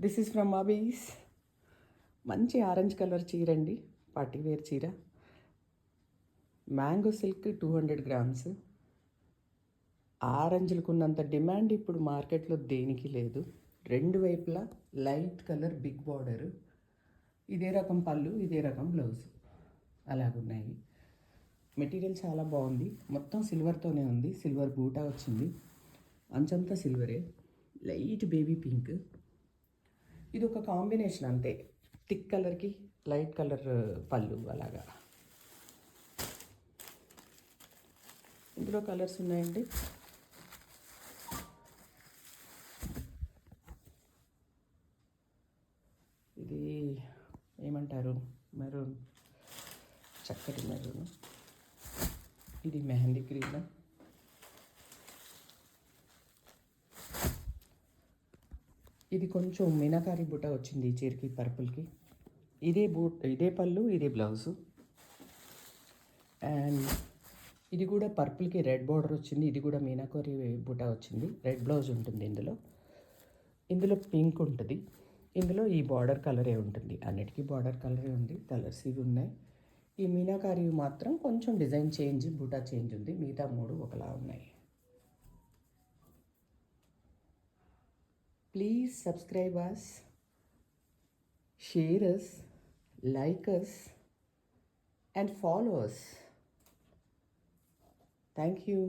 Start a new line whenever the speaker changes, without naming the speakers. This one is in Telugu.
This is from అబీస్. మంచి ఆరెంజ్ కలర్ చీర అండి, పార్టీవేర్ చీర. Mango silk 200 grams. ఆరెంజ్లకు ఉన్నంత డిమాండ్ ఇప్పుడు మార్కెట్లో దేనికి లేదు. రెండు వైపులా లైట్ కలర్ బిగ్ బార్డరు. ఇదే రకం పళ్ళు, ఇదే రకం బ్లౌజ్ అలాగున్నాయి. మెటీరియల్ చాలా బాగుంది. మొత్తం సిల్వర్తోనే ఉంది. సిల్వర్ బూటా వచ్చింది. అంచంతా సిల్వరే. Light baby pink. ఇది ఒక కాంబినేషన్ అంతే. థిక్ కలర్కి లైట్ కలర్ పళ్ళు అలాగా. ఇందులో కలర్స్ ఉన్నాయండి. ఇది ఏమంటారు, మెరూన్, చక్కటి మెరూన్. ఇది మెహందీ గ్రీన్. ఇది కొంచెం మీనాకారి బుట్ట వచ్చింది ఈ చీరకి, పర్పుల్కి. ఇదే పళ్ళు, ఇదే బ్లౌజు. అండ్ ఇది కూడా పర్పుల్కి రెడ్ బార్డర్ వచ్చింది. ఇది కూడా మీనాకారి బుట్ట వచ్చింది. రెడ్ బ్లౌజ్ ఉంటుంది ఇందులో పింక్ ఉంటుంది. ఇందులో ఈ బార్డర్ కలరే ఉంటుంది. అన్నిటికీ బార్డర్ కలరే ఉంది. కలర్స్ ఇవి ఉన్నాయి. ఈ మీనాకారి మాత్రం కొంచెం డిజైన్ చేంజ్, బుటా చేంజ్ ఉంది. మిగతా మూడు ఒకలా ఉన్నాయి. Please subscribe us, share us, like us and follow us. Thank you.